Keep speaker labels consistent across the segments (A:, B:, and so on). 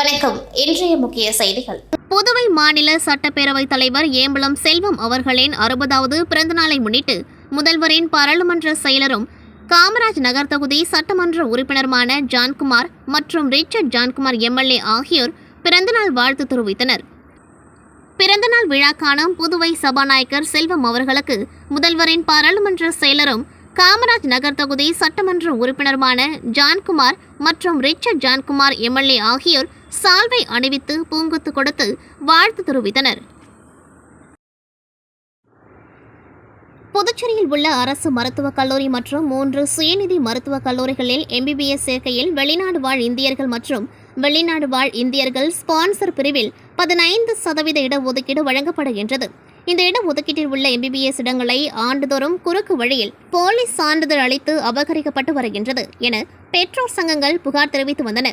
A: வணக்கம். இன்றைய முக்கிய செய்திகள். புதுவை மாநில சட்டப்பேரவைத் தலைவர் ஏம்பலம் செல்வம் அவர்களின் 60வது பிறந்தநாளை முன்னிட்டு முதல்வரின் பாராளுமன்ற செயலரும் காமராஜ் நகர் தொகுதி சட்டமன்ற உறுப்பினருமான ஜான்குமார் மற்றும் ரிச்சர்ட் ஜான்குமார் எம்எல்ஏ ஆகியோர் பிறந்தநாள் வாழ்த்து தெரிவித்தனர். பிறந்தநாள் விழா காணும் புதுவை சபாநாயகர் செல்வம் அவர்களுக்கு முதல்வரின் பாராளுமன்ற செயலரும் காமராஜ் நகர் தொகுதி சட்டமன்ற உறுப்பினருமான ஜான்குமார் மற்றும் ரிச்சர்ட் ஜான்குமார் எம்எல்ஏ ஆகியோர் சால்வை அணிவித்து பூங்கொத்து கொடுத்து வாழ்த்து தெரிவித்தனர். புதுச்சேரியில் உள்ள அரசு மருத்துவக் கல்லூரி மற்றும் 3 சுயநிதி மருத்துவக் கல்லூரிகளில் எம்பிபிஎஸ் சேர்க்கையில் வெளிநாடு வாழ் இந்தியர்கள் மற்றும் வெளிநாடு வாழ் இந்தியர்கள் ஸ்பான்சர் பிரிவில் 15% இடஒதுக்கீடு வழங்கப்படுகின்றது. இந்த இடஒதுக்கீட்டில் உள்ள எம்பிபிஎஸ் இடங்களை ஆண்டுதோறும் குறுக்கு வழியில் போலி சான்றிதழ் அளித்து அபகரிக்கப்பட்டு வருகின்றது என பெற்றோர் சங்கங்கள் புகார் தெரிவித்து வந்தன.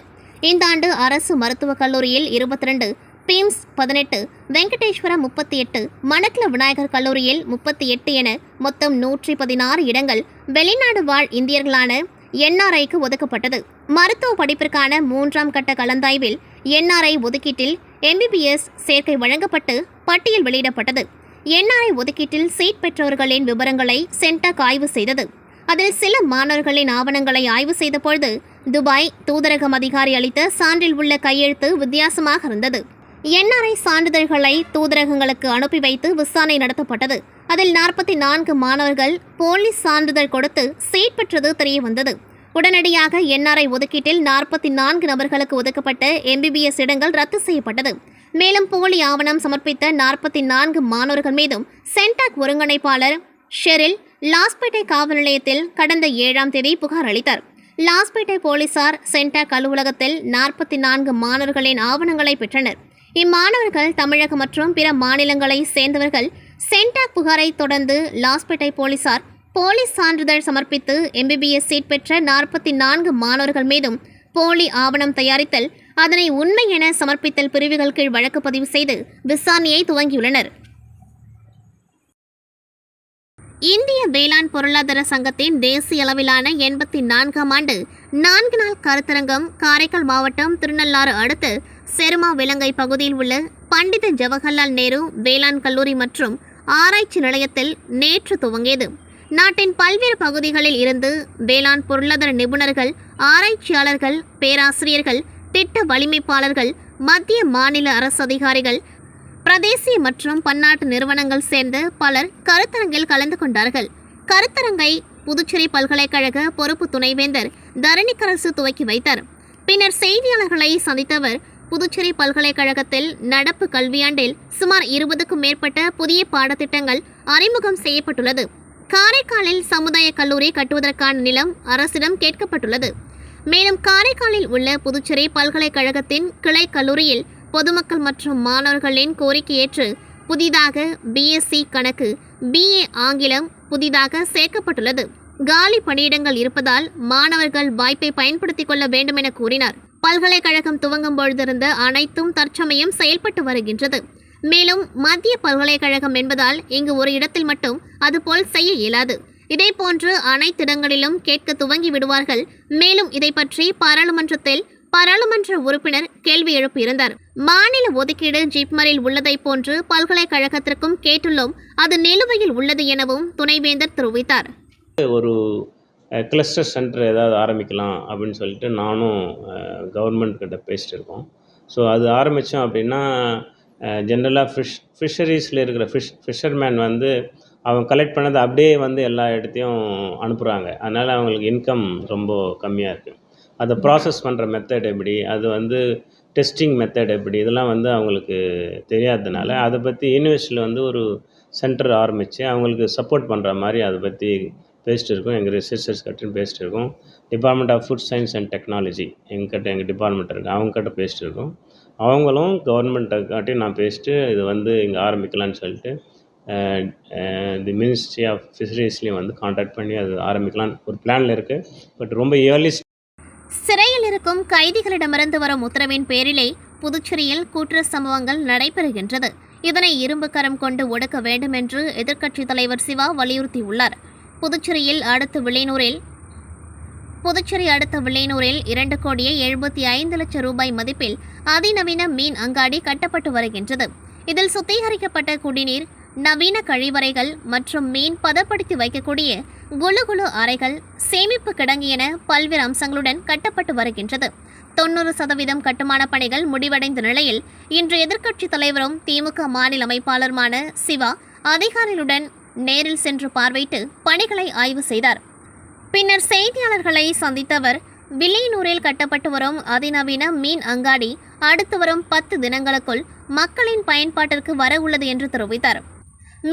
A: இந்த ஆண்டு அரசு மருத்துவக் கல்லூரியில் 22, பீம்ஸ் 18, வெங்கடேஸ்வரம் 38, மணக்குள விநாயகர் கல்லூரியில் 38 என மொத்தம் 116 இடங்கள் வெளிநாடு வாழ் இந்தியர்களான என்ஆர்ஐக்கு ஒதுக்கப்பட்டது. மருத்துவ படிப்பிற்கான 3ஆம் கட்ட கலந்தாய்வில் என்ஆர்ஐ ஒதுக்கீட்டில் எம்பிபிஎஸ் சேர்க்கை வழங்கப்பட்டு பட்டியல் வெளியிடப்பட்டது. என்ஆர்ஐ ஒதுக்கீட்டில் சீட் பெற்றவர்களின் விவரங்களை சென்டாக் ஆய்வு செய்தது. அதில் சில மாணவர்களின் ஆவணங்களை ஆய்வு செய்த பொழுது துபாய் தூதரகம் அதிகாரி அளித்த சான்றில் உள்ள கையெழுத்து வித்தியாசமாக இருந்தது. என்ஆர்ஐ சான்றிதழ்களை தூதரகங்களுக்கு அனுப்பி வைத்து விசாரணை நடத்தப்பட்டது. அதில் 44 மாணவர்கள் போலி சான்றிதழ் கொடுத்து சீட் பெற்றது தெரியவந்தது. உடனடியாக என்ஆர்ஐ ஒதுக்கீட்டில் 44 நபர்களுக்கு ஒதுக்கப்பட்ட எம்பிபிஎஸ் இடங்கள் ரத்து செய்யப்பட்டது. மேலும் போலி ஆவணம் சமர்ப்பித்த 44 மாணவர்கள் மீதும் சென்டாக் ஒருங்கிணைப்பாளர் ஷெரில் லாஸ்பேட்டை காவல் நிலையத்தில் கடந்த 7ஆம் தேதி புகார் அளித்தார். லாஸ்பேட்டை போலீசார் சென்டாக் அலுவலகத்தில் 44 மாணவர்களின் ஆவணங்களை பெற்றனர். இம்மாணவர்கள் தமிழகம் மற்றும் பிற மாநிலங்களை சேர்ந்தவர்கள். சென்டாக் புகாரை தொடர்ந்து லாஸ்பேட்டை போலீசார் போலி சான்றிதழ் சமர்ப்பித்து எம்பிபிஎஸ் சீட் பெற்ற 44 மாணவர்கள் மீதும் போலி ஆவணம் தயாரித்தல், அதனை உண்மை என சமர்ப்பித்தல் பிரிவுகள் கீழ் வழக்கு பதிவு செய்து விசாரணையை துவங்கியுள்ளனர். இந்திய வேளாண் பொருளாதார சங்கத்தின் தேசிய அளவிலான 84ஆம் ஆண்டு 4 நாள் கருத்தரங்கம் காரைக்கால் மாவட்டம் திருநள்ளாறு அடுத்து செருமா விலங்கை பகுதியில் உள்ள பண்டித ஜவஹர்லால் நேரு வேளாண் கல்லூரி மற்றும் ஆராய்ச்சி நிலையத்தில் நேற்று துவங்கியது. நாட்டின் பல்வேறு பகுதிகளில் இருந்து வேளாண் பொருளாதார நிபுணர்கள், ஆராய்ச்சியாளர்கள், பேராசிரியர்கள், திட்ட வலிமைப்பாளர்கள், மத்திய மாநில அரசு அதிகாரிகள், பிரதேசிய மற்றும் பன்னாட்டு நிறுவனங்கள் சேர்ந்த பலர் கருத்தரங்கில் கலந்து கொண்டார்கள். கருத்தரங்கை புதுச்சேரி பல்கலைக்கழக பொறுப்பு துணைவேந்தர் தரணிக்கரசு துவக்கி வைத்தார். பின்னர் செய்தியாளர்களை சந்தித்தவர், புதுச்சேரி பல்கலைக்கழகத்தில் நடப்பு கல்வியாண்டில் சுமார் 20க்கும் மேற்பட்ட புதிய பாடத்திட்டங்கள் அறிமுகம் செய்யப்பட்டுள்ளது. காரைக்காலில் சமுதாய கல்லூரி கட்டுவதற்கான நிலம் அரசிடம் கேட்கப்பட்டுள்ளது. மேலும் காரைக்காலில் உள்ள புதுச்சேரி பல்கலைக்கழகத்தின் கிளை கல்லூரியில் பொதுமக்கள் மற்றும் மாணவர்களின் கோரிக்கை ஏற்று புதிதாக பிஎஸ்சி கணக்கு, பிஏ ஆங்கிலம் புதிதாக சேர்க்கப்பட்டுள்ளது. காலி பணியிடங்கள் இருப்பதால் மாணவர்கள் வாய்ப்பை பயன்படுத்திக் கொள்ள வேண்டும் என கூறினார். பல்கலைக்கழகம் துவங்கும் பொழுதிருந்த அனைத்தும் தற்சமயம் செயல்பட்டு வருகின்றது. மேலும் மத்திய பல்கலைக்கழகம் என்பதால் இங்கு ஒரு இடத்தில் மட்டும் அதுபோல் செய்ய இயலாது. இதேபோன்று அனைத்து இடங்களிலும் கேட்க துவங்கி விடுவார்கள். மேலும் இதை பற்றி பாராளுமன்ற உறுப்பினர் கேள்வி எழுப்பியிருந்தார். மாநில ஒதுக்கீடு ஜிப்மரில் உள்ளதை போன்று பல்கலைக்கழகத்திற்கும் கேட்டுள்ளோம், அது நிலுவையில் உள்ளது எனவும் துணைவேந்தர் தெரிவித்தார்.
B: ஒரு கிளஸ்டர் சென்டர் ஏதாவது ஆரம்பிக்கலாம் அப்படின்னு சொல்லிட்டு நானும் கவர்மெண்ட் கிட்ட பேசிட்டு இருக்கோம். ஸோ அது ஆரம்பித்தோம் அப்படின்னா ஜென்ரலாக ஃபிஷரிஸில் இருக்கிற ஃபிஷர்மேன் வந்து அவங்க கலெக்ட் பண்ணதை அப்படியே வந்து எல்லா இடத்தையும் அனுப்புகிறாங்க. அதனால் அவங்களுக்கு இன்கம் ரொம்ப கம்மியாக இருக்குது. அதை ப்ராசஸ் பண்ணுற மெத்தட் எப்படி, அது வந்து டெஸ்டிங் மெத்தட் எப்படி, இதெல்லாம் வந்து அவங்களுக்கு தெரியாததுனால அதை பற்றி யூனிவர்சிட்டியில் வந்து ஒரு சென்டர் ஆரம்பித்து அவங்களுக்கு சப்போர்ட் பண்ணுற மாதிரி அதை பற்றி பேசிட்டு இருக்கோம். எங்கள் ரிசர்ச்சர்ஸ் கிட்ட பேசிட்டு இருக்கோம். Department of food science and technology எங்கள் டிபார்ட்மெண்ட் இருக்குது, அவங்ககிட்ட பேசிட்டு இருக்கோம். அவங்களும் கவர்மெண்ட்டை காட்டி நான் பேசிட்டு இது வந்து இங்கே ஆரம்பிக்கலான்னு சொல்லிட்டு தி மினிஸ்ட்ரி ஆஃப் ஃபிஷரிஸ்லேயும் வந்து கான்டாக்ட் பண்ணி அது ஆரம்பிக்கலான்னு ஒரு பிளானில் இருக்குது. பட் ரொம்ப ஏர்லி.
A: சிறையில் இருக்கும் கைதிகளிடமிருந்து வரும் உத்தரவின் பேரிலே புதுச்சேரியில் குற்ற சம்பவங்கள் நடைபெறுகின்றது. இதனை இரும்பு கரம் கொண்டு ஒடுக்க வேண்டும் என்று எதிர்க்கட்சித் தலைவர் சிவா வலியுறுத்தியுள்ளார். புதுச்சேரியில் அடுத்து வில்லியனூரில் புதுச்சேரி அடுத்த வில்லியனூரில் 2,75,00,000 ரூபாய் மதிப்பில் அதிநவீன மீன் அங்காடி கட்டப்பட்டு வருகின்றது. இதில் சுத்திகரிக்கப்பட்ட குடிநீர், நவீன கழிவறைகள் மற்றும் மீன் பதப்படுத்தி வைக்கக்கூடிய குளு அறைகள், சேமிப்பு கிடங்கு என பல்வேறு அம்சங்களுடன் கட்டப்பட்டு வருகின்றது. 90% கட்டுமான பணிகள் முடிவடைந்த நிலையில் இன்று எதிர்க்கட்சித் தலைவரும் திமுக மாநில அமைப்பாளருமான சிவா அதிகாரிகளுடன் நேரில் சென்று பார்வையிட்டு பணிகளை ஆய்வு செய்தார். பின்னர் செய்தியாளர்களை சந்தித்தவர், வில்லியனூரில் கட்டப்பட்டு வரும் அதிநவீன மீன் அங்காடி அடுத்து வரும் 10 தினங்களுக்குள் மக்களின் பயன்பாட்டிற்கு வர உள்ளது என்று தெரிவித்தார்.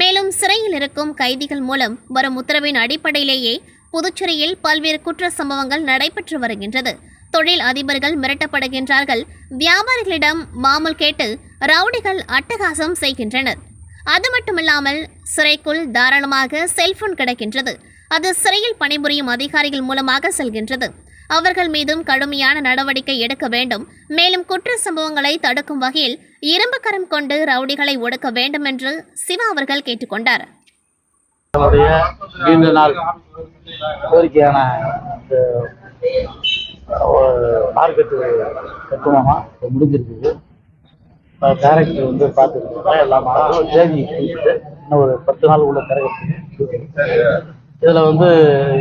A: மேலும் சிறையில் இருக்கும் கைதிகள் மூலம் வரும் உத்தரவின் அடிப்படையிலேயே புதுச்சேரியில் பல்வேறு குற்ற சம்பவங்கள் நடைபெற்று வருகின்றது. தொழில் அதிபர்கள் மிரட்டப்படுகின்றார்கள். வியாபாரிகளிடம் மாமூல் கேட்டு ரவுடிகள் அட்டகாசம் செய்கின்றனர். அது மட்டுமில்லாமல் சிறைக்குள் தாராளமாக செல்போன் கிடைக்கின்றது. அது சிறையில் பணிபுரியும் அதிகாரிகள் மூலமாக செல்கின்றது. அவர்கள் மீதும் கடுமையான நடவடிக்கை எடுக்க வேண்டும். மேலும் குற்ற சம்பவங்களை தடுக்கும் வகையில் இரும்பு கரம் கொண்டு ரவுடிகளை ஒடுக்க வேண்டும் என்று சிவா அவர்கள் கேட்டுக்கொண்டார்.
C: நீண்ட நாள் கோரிக்கையான மார்க்கெட்டு கட்டுமாமா முடிஞ்சிருக்குது. டைரக்டர் வந்து பார்த்துருக்காங்க. எல்லாமே தேதி இன்னும் ஒரு 10 நாள் உள்ள திறக்கிறதுக்கு. இதில் வந்து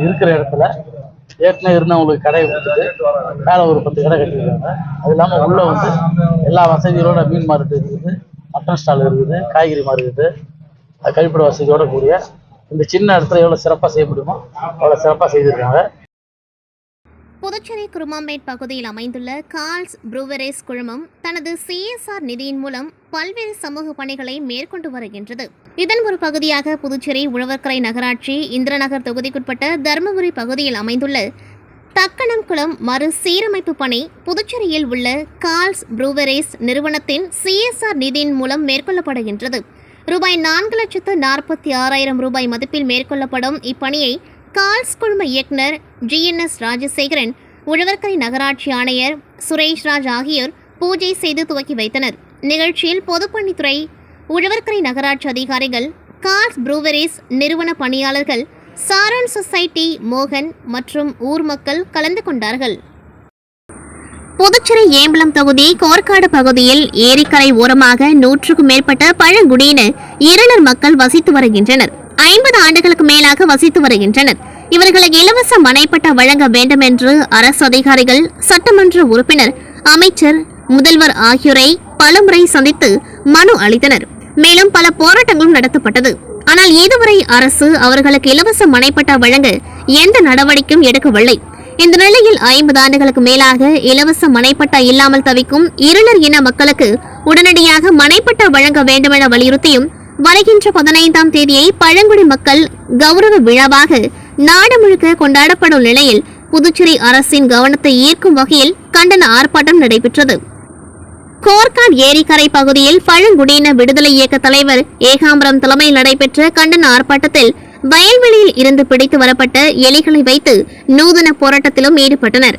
C: இருக்கிற இடத்துல ஏற்கனவே இருந்தவங்களுக்கு கடை கொடுத்துட்டு மேலே ஒரு 10 கடை கட்டியிருக்காங்க. அது இல்லாமல் உள்ளே வந்து எல்லா வசதிகளோட மீன் மார்க்கெட் இருக்குது, மட்டன் ஸ்டால் இருக்குது, காய்கறி மார்க்கெட்டு, கழிப்பிட வசதியோட கூடிய இந்த சின்ன இடத்துல எவ்வளோ சிறப்பாக செய்ய முடியுமோ அவ்வளோ சிறப்பாக செய்திருக்காங்க.
A: புதுச்சேரி குருமாம்பேட் பகுதியில் அமைந்துள்ள கார்ல்ஸ் ப்ரூவரேஸ் குழுமம் தனது CSR நிதியின் மூலம் பல்வேறு சமூக பணிகளை மேற்கொண்டு வருகின்றது. இதன் ஒரு பகுதியாக புதுச்சேரி உழவர்கரை நகராட்சி இந்திரநகர் தொகுதிக்குட்பட்ட தர்மபுரி பகுதியில் அமைந்துள்ள தக்கணம்குளம் மறு சீரமைப்பு பணி புதுச்சேரியில் உள்ள கார்ல்ஸ் ப்ரூவரேஸ் நிறுவனத்தின் CSR நிதியின் மூலம் மேற்கொள்ளப்படுகின்றது. ரூபாய் 4,46,000 ரூபாய் மதிப்பில் மேற்கொள்ளப்படும் இப்பணியை கார்ல்ஸ் குழும இயக்குனர் GNS ராஜசேகரன், உழவர்கரை நகராட்சி ஆணையர் சுரேஷ் ராஜ் ஆகியோர் பூஜை செய்து துவக்கி வைத்தனர். நிகழ்ச்சியில் பொதுப்பணித்துறை, உழவர்கரை நகராட்சி அதிகாரிகள், கார்ல்ஸ் ப்ரூவரேஸ் நிறுவன பணியாளர்கள், சாரோன் சொசைட்டி மோகன் மற்றும் ஊர் மக்கள் கலந்து கொண்டார்கள். புதுச்சேரி ஏம்பலம் தொகுதி கோர்க்காடு பகுதியில் ஏரிக்கரை ஓரமாக 100க்கும் மேற்பட்ட பழங்குடியின இருளர் மக்கள் வசித்து வருகின்றனர். 50 ஆண்டுகளுக்கு மேலாக வசித்து வருகின்றனர். இவர்களுக்கு இலவச மனைப்பட்டா வழங்க வேண்டும் என்று அரசு அதிகாரிகள், சட்டமன்ற உறுப்பினர், அமைச்சர், முதல்வர் ஆகியோரை பலமுறை சந்தித்து மனு அளித்தனர். மேலும் பல போராட்டங்களும் நடத்தப்பட்டது. ஆனால் இதுவரை அரசு அவர்களுக்கு இலவச மனைப்பட்டா வழங்க எந்த நடவடிக்கையும் எடுக்கவில்லை. இந்த நிலையில் 50 ஆண்டுகளுக்கு மேலாக இலவச மனைப்பட்டா இல்லாமல் தவிக்கும் இருளர் இன மக்களுக்கு உடனடியாக மனைப்பட்டா வழங்க வேண்டுமென வலியுறுத்தியும் வருகின்ற 15ஆம் தேதியை பழங்குடி மக்கள் கௌரவ விழாவாக நாடு முழுக்க கொண்டாடப்படும் நிலையில் புதுச்சேரி அரசின் கவனத்தை ஈர்க்கும் வகையில் கண்டன ஆர்ப்பாட்டம் நடைபெற்றது. கோர்க்காட் ஏரிக்கரை பகுதியில் பழங்குடியின விடுதலை இயக்க தலைவர் ஏகாம்பரம் தலைமையில் நடைபெற்ற கண்டன ஆர்ப்பாட்டத்தில் வயல்வெளியில் இருந்து பிடித்து வரப்பட்ட எலிகளை வைத்து நூதன போராட்டத்திலும் ஈடுபட்டனர்.